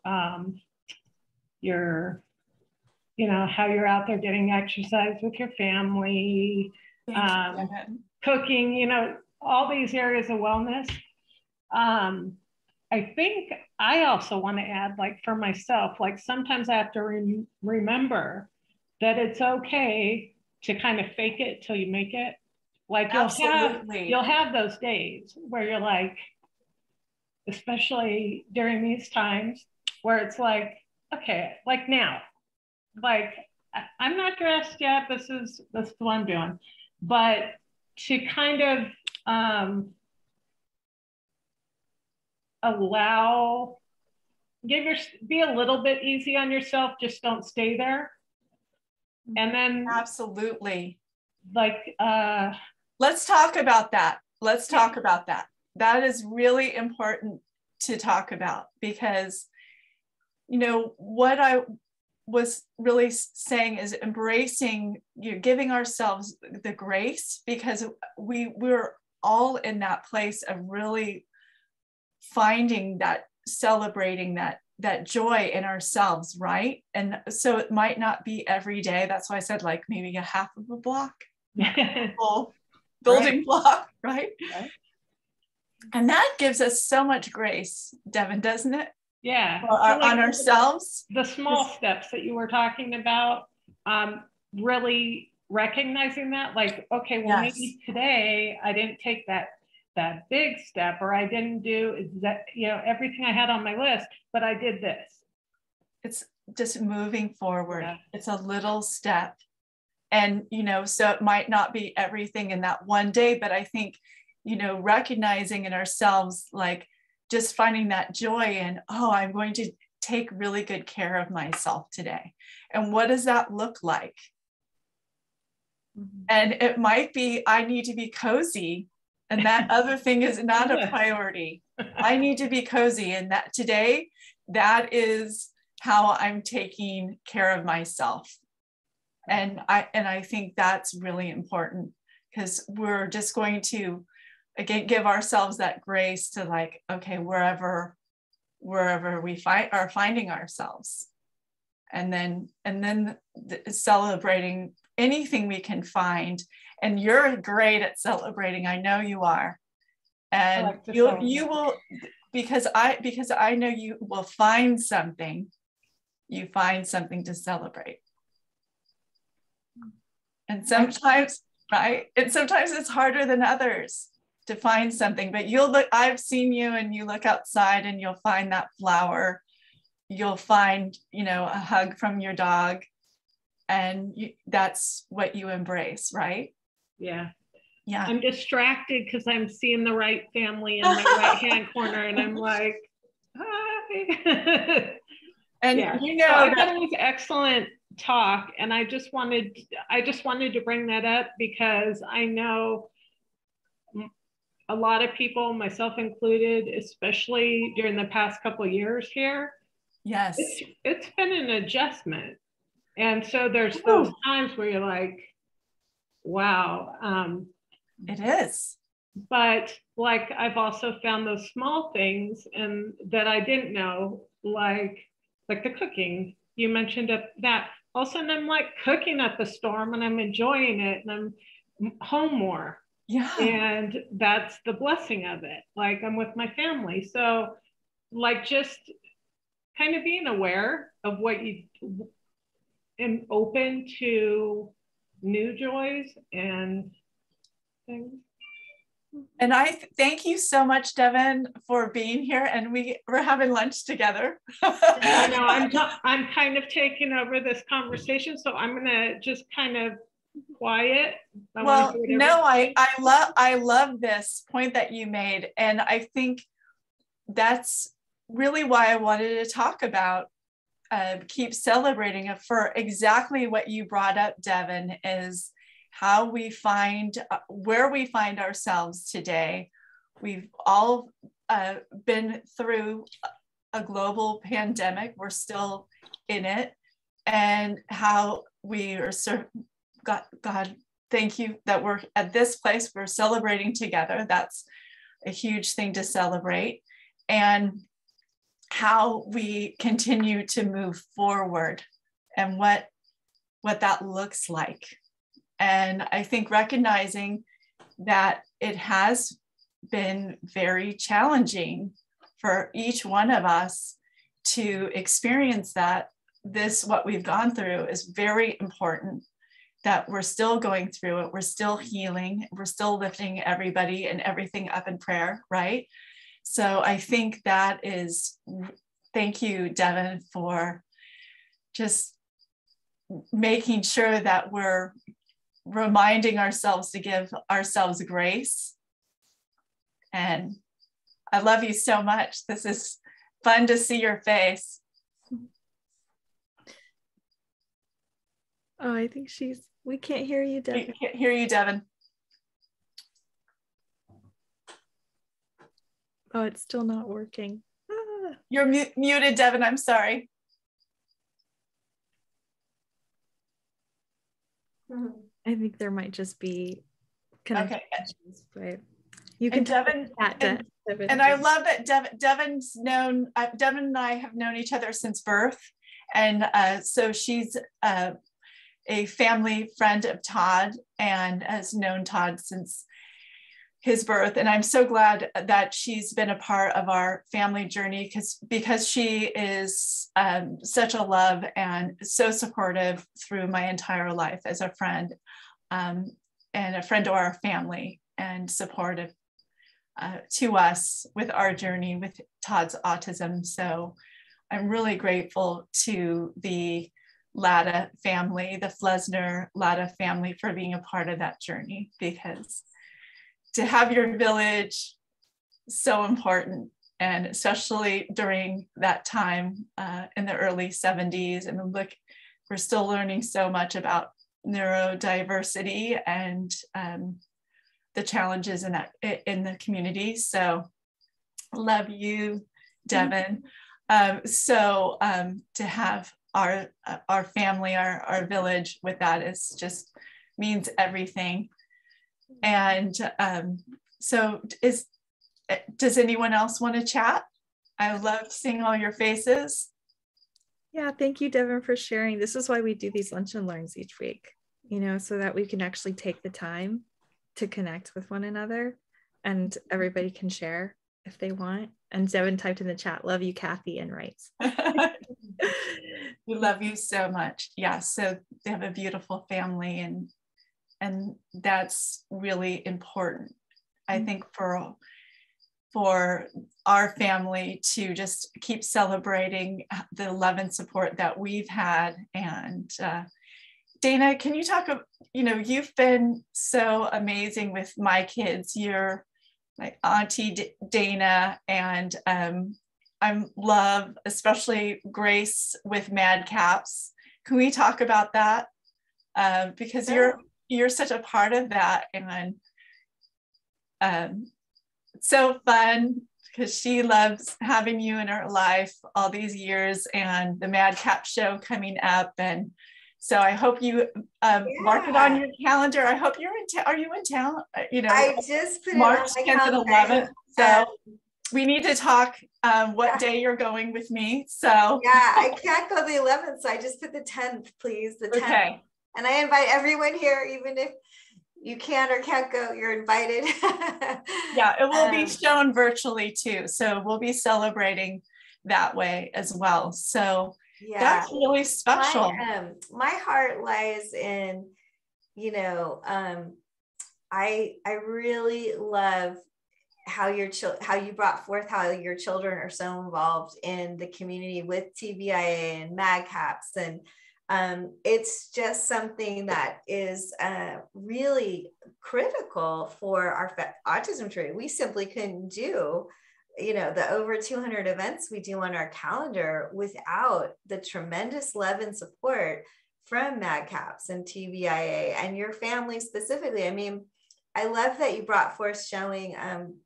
Speaker 7: you know, how you're out there getting exercise with your family, cooking, you know, all these areas of wellness. I think I also want to add, like for myself, like sometimes I have to remember that it's okay to kind of fake it till you make it. Like you'll have those days where you're like, especially during these times where it's like, okay, like now, like I'm not dressed yet. This is what I'm doing, but to kind of be a little bit easy on yourself. Just don't stay there. And then
Speaker 3: absolutely,
Speaker 7: like
Speaker 3: let's talk about that. Let's talk about that. That is really important to talk about, because you know what I was really saying is embracing, giving ourselves the grace, because we're all in that place of really finding that, celebrating that joy in ourselves, right? And so it might not be every day. That's why I said like maybe a half of a block, full building block, right? And that gives us so much grace, Devin, doesn't it?
Speaker 7: Yeah.
Speaker 3: On ourselves.
Speaker 7: The small steps that you were talking about, really recognizing that, like, okay, well, maybe today I didn't take that big step, or I didn't do that, you know, everything I had on my list, but I did this.
Speaker 3: It's just moving forward. Yeah. It's a little step. And, you know, so it might not be everything in that one day, but I think, you know, recognizing in ourselves, like just finding that joy in, oh, I'm going to take really good care of myself today. And what does that look like? Mm-hmm. And it might be, I need to be cozy. And that other thing is not a priority. I need to be cozy. And that today, that is how I'm taking care of myself. And I think that's really important, because we're just going to, again, give ourselves that grace to like, okay, wherever we are finding ourselves. And then celebrating anything we can find. And you're great at celebrating. I know you are. And you will, because I know you will find something. You find something to celebrate. And sometimes, right? And sometimes it's harder than others to find something, but I've seen you, and you look outside and you'll find that flower. You'll find, you know, a hug from your dog, and that's what you embrace, right?
Speaker 7: Yeah.
Speaker 3: Yeah.
Speaker 7: I'm distracted because I'm seeing the right family in my right-hand corner, and I'm like, hi.
Speaker 3: And
Speaker 7: yeah.
Speaker 3: you know,
Speaker 7: so I thought it was excellent talk, and I just wanted to bring that up because I know a lot of people, myself included, especially during the past couple of years here.
Speaker 3: Yes.
Speaker 7: It's been an adjustment. And so there's those times where you're like, wow.
Speaker 3: It is.
Speaker 7: But like, I've also found those small things and that I didn't know, like the cooking. You mentioned that. All of a sudden I'm like cooking at the Storm and I'm enjoying it, and I'm home more.
Speaker 3: Yeah.
Speaker 7: And that's the blessing of it. Like, I'm with my family. So like, just kind of being aware of what you am open to new joys and things.
Speaker 3: And I thank you so much, Devin, for being here. And we're having lunch together.
Speaker 7: I know I'm kind of taking over this conversation, so I'm gonna just kind of quiet.
Speaker 3: Well, no, I love this point that you made. And I think that's really why I wanted to talk about keep celebrating it, for exactly what you brought up, Devin, is how we find where we find ourselves today. We've all been through a global pandemic. We're still in it, and how we are God, thank you that we're at this place. We're celebrating together. That's a huge thing to celebrate. And how we continue to move forward and what that looks like. And I think recognizing that it has been very challenging for each one of us to experience that what we've gone through is very important, that we're still going through it, we're still healing, we're still lifting everybody and everything up in prayer, right? So I think that is, thank you, Devin, for just making sure that we're reminding ourselves to give ourselves grace. And I love you so much. This is fun to see your face.
Speaker 4: Oh, I think we can't hear you, Devin.
Speaker 3: We can't hear you, Devin.
Speaker 4: Oh, it's still not working. Ah.
Speaker 3: You're muted, Devin. I'm sorry.
Speaker 4: I think there might just be connection issues, but you can
Speaker 3: Devin,
Speaker 4: Devin.
Speaker 3: And I love that Devin's known, Devin and I have known each other since birth. And so she's a family friend of Todd and has known Todd since his birth. And I'm so glad that she's been a part of our family journey because she is such a love and so supportive through my entire life as a friend and a friend to our family, and supportive to us with our journey with Todd's autism. So I'm really grateful to the Latta family, the Flesner Latta family, for being a part of that journey, because to have your village so important, and especially during that time in the early 70s. And look, we're still learning so much about neurodiversity and the challenges in the community. So love you, Devin. To have our family, our village with that is just means everything. And does anyone else want to chat? I love seeing all your faces.
Speaker 4: Yeah, thank you, Devin, for sharing. This is why we do these lunch and learns each week, so that we can actually take the time to connect with one another, and everybody can share if they want. And Devin typed in the chat, love you, Kathy, and writes.
Speaker 3: We love you so much. Yeah, so they have a beautiful family, and that's really important, I think, for our family to just keep celebrating the love and support that we've had. And Dana, can you talk, you've been so amazing with my kids. You're my Auntie Dana, and I love especially Grace with Madcaps. Can we talk about that? Because you're such a part of that, and it's so fun because she loves having you in her life all these years, and the Madcap show coming up. And so I hope you mark it on your calendar. I hope you're in town. Are you in town?
Speaker 1: I just put
Speaker 3: March
Speaker 1: it on my
Speaker 3: 10th and 11th. So we need to talk what day you're going with me. So
Speaker 1: yeah, I can't go the 11th, so I just put the 10th, please. The 10th.
Speaker 3: Okay.
Speaker 1: And I invite everyone here, even if you can or can't go, you're invited.
Speaker 3: Yeah, it will be shown virtually too. So we'll be celebrating that way as well. So yeah, that's really special.
Speaker 1: My heart lies in, I really love how you brought forth how your children are so involved in the community with TVIA and Madcaps, and It's just something that is really critical for our autism tree. We simply couldn't do, the over 200 events we do on our calendar without the tremendous love and support from MADCAPS and TVIA and your family specifically. I mean, I love that you brought forth showing,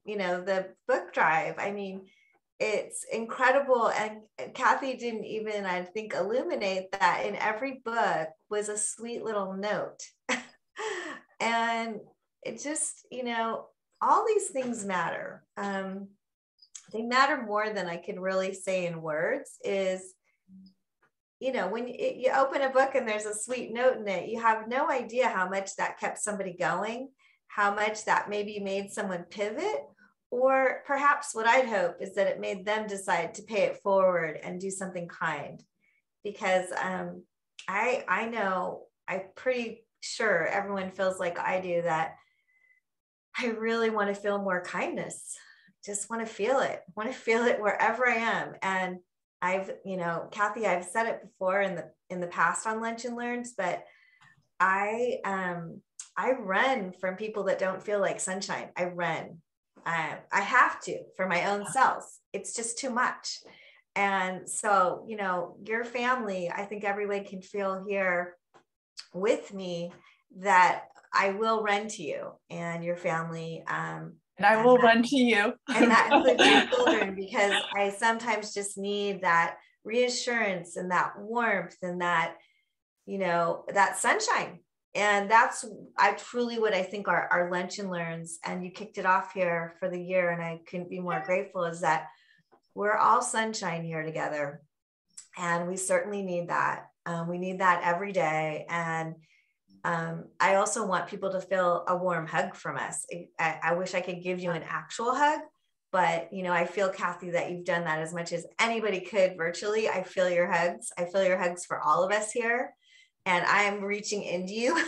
Speaker 1: the book drive. I mean, it's incredible. And Kathy didn't even, I think, illuminate that in every book was a sweet little note. And it just, all these things matter. They matter more than I could really say in words. Is, when you open a book and there's a sweet note in it, you have no idea how much that kept somebody going, how much that maybe made someone pivot, or perhaps what I'd hope is that it made them decide to pay it forward and do something kind. Because I know, I'm pretty sure everyone feels like I do, that I really want to feel more kindness. Just want to feel it. Want to feel it wherever I am. And I've, Kathy, I've said it before in the past on Lunch and Learns, but I run from people that don't feel like sunshine. I run. I have to, for my own self. It's just too much. And so, your family, I think everyone can feel here with me that I will run to you and your family.
Speaker 3: And I will run to you.
Speaker 1: And that includes your children, because I sometimes just need that reassurance and that warmth and that, that sunshine. And that's truly what I think our Lunch and Learns, and you kicked it off here for the year, and I couldn't be more grateful, is that we're all sunshine here together. And we certainly need that. We need that every day. And I also want people to feel a warm hug from us. I wish I could give you an actual hug, but I feel, Kathy, that you've done that as much as anybody could virtually. I feel your hugs. I feel your hugs for all of us here. And I'm reaching into you,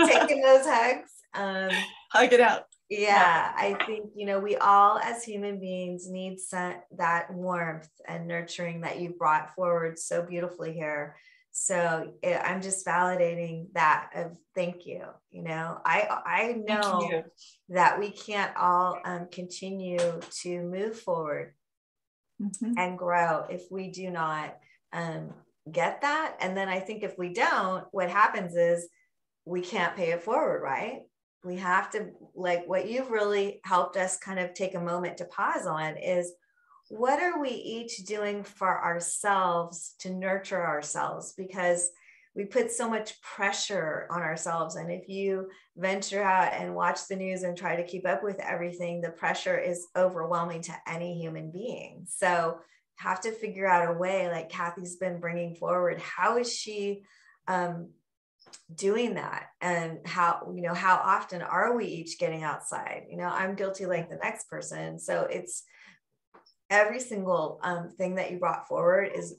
Speaker 1: taking those hugs.
Speaker 3: Hug it out.
Speaker 1: Yeah, I think, we all as human beings need that warmth and nurturing that you brought forward so beautifully here. So I'm just validating that of thank you. I know that we can't all continue to move forward and grow if we do not get that. And then I think if we don't, what happens is we can't pay it forward, right? We have to, like what you've really helped us kind of take a moment to pause on is, what are we each doing for ourselves to nurture ourselves? Because we put so much pressure on ourselves. And if you venture out and watch the news and try to keep up with everything, the pressure is overwhelming to any human being. So have to figure out a way, like Kathy's been bringing forward, how is she doing that? And how often are we each getting outside? I'm guilty like the next person. So it's every single thing that you brought forward is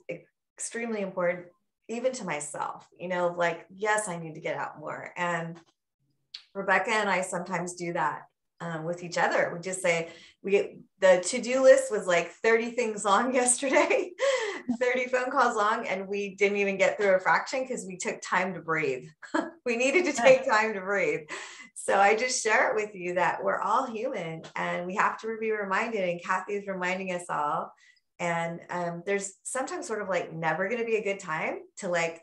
Speaker 1: extremely important, even to myself, like, yes, I need to get out more. And Rebecca and I sometimes do that with each other. We just say, the to-do list was like 30 things long yesterday, 30 phone calls long, and we didn't even get through a fraction because we took time to breathe. We needed to take time to breathe. So I just share it with you that we're all human and we have to be reminded, and Kathy is reminding us all. And there's sometimes sort of like never going to be a good time to like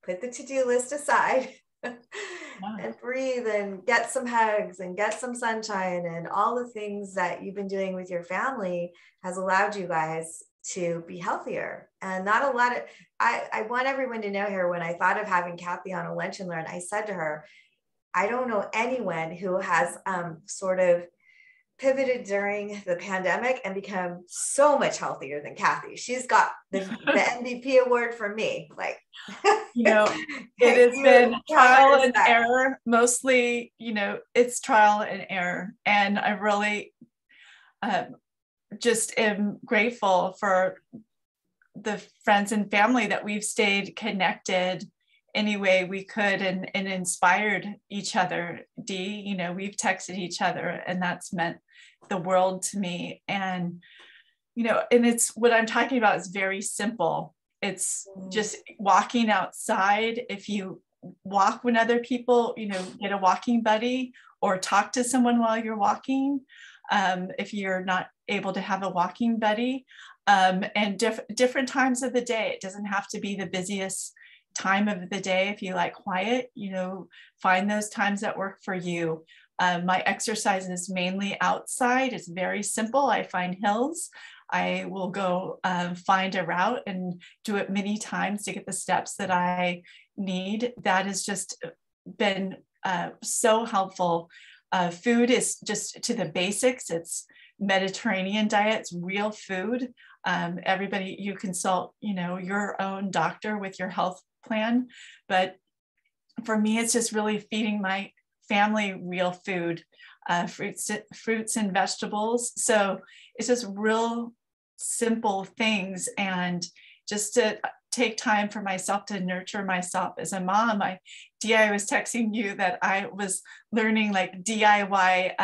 Speaker 1: put the to-do list aside and breathe and get some hugs and get some sunshine, and all the things that you've been doing with your family has allowed you guys to be healthier. And not a lot of, I want everyone to know here, when I thought of having Kathy on a Lunch and Learn, I said to her, I don't know anyone who has sort of pivoted during the pandemic and become so much healthier than Kathy. She's got the MVP award from me. Like,
Speaker 3: it has been trial and error, mostly, it's trial and error. And I really just am grateful for the friends and family that we've stayed connected any way we could and inspired each other. Dee, we've texted each other, and that's meant the world to me. And, and it's what I'm talking about is very simple. It's just walking outside. If you walk when other people, get a walking buddy or talk to someone while you're walking. If you're not able to have a walking buddy, and different times of the day. It doesn't have to be the busiest time of the day. If you like quiet, find those times that work for you. My exercise is mainly outside. It's very simple. I find hills. I will go find a route and do it many times to get the steps that I need. That has just been so helpful. Food is just to the basics. It's Mediterranean diet, it's real food. Everybody, you consult, your own doctor with your health plan. But for me, it's just really feeding my family real food, fruits and vegetables. So it's just real simple things. And just to take time for myself to nurture myself as a mom. I was texting you that I was learning like DIY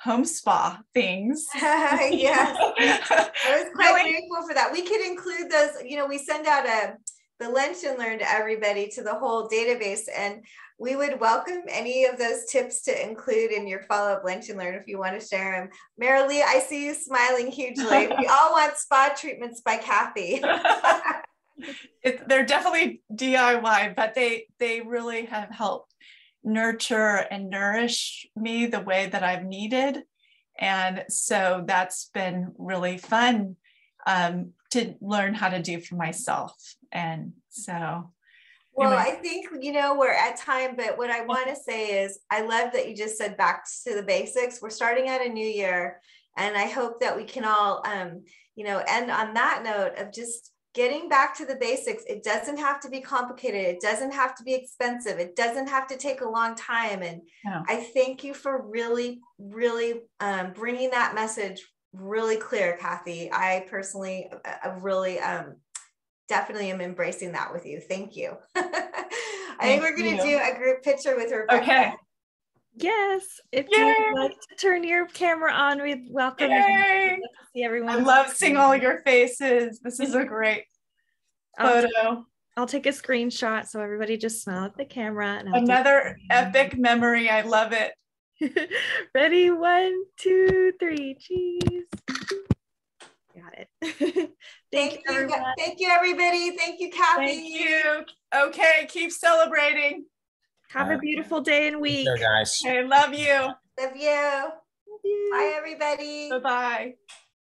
Speaker 3: home spa things.
Speaker 1: Yes, I was quite grateful for that. We could include those, we send out the Lunch and Learn to everybody, to the whole database, and we would welcome any of those tips to include in your follow-up Lunch and Learn if you want to share them. Marilee, I see you smiling hugely. We all want spa treatments by Kathy.
Speaker 3: They're definitely DIY, but they really have helped nurture and nourish me the way that I've needed. And so that's been really fun to learn how to do for myself. And so
Speaker 1: well, anyway. I think, we're at time, but what I want to say is I love that you just said back to the basics. We're starting out a new year, and I hope that we can all end on that note of just getting back to the basics. It doesn't have to be complicated. It doesn't have to be expensive. It doesn't have to take a long time. And I thank you for really, really bringing that message really clear, Kathy. I personally really definitely am embracing that with you. Thank you. I think we're going to do a group picture with Rebecca.
Speaker 3: Okay.
Speaker 4: Yes, if you would like to turn your camera on, we'd welcome you to see everyone.
Speaker 3: I love seeing all your faces. This is a great photo.
Speaker 4: I'll take a screenshot so everybody just smile at the camera. And
Speaker 3: another epic memory. I love it.
Speaker 4: Ready? 1, 2, 3. Cheese. Got it.
Speaker 1: Thank you. Thank you, everybody. Thank you, Kathy.
Speaker 3: Thank you. Okay, keep celebrating.
Speaker 4: Have a beautiful day and week.
Speaker 2: There, guys.
Speaker 3: Okay, love you.
Speaker 1: Love you. Bye, everybody.
Speaker 3: Bye-bye.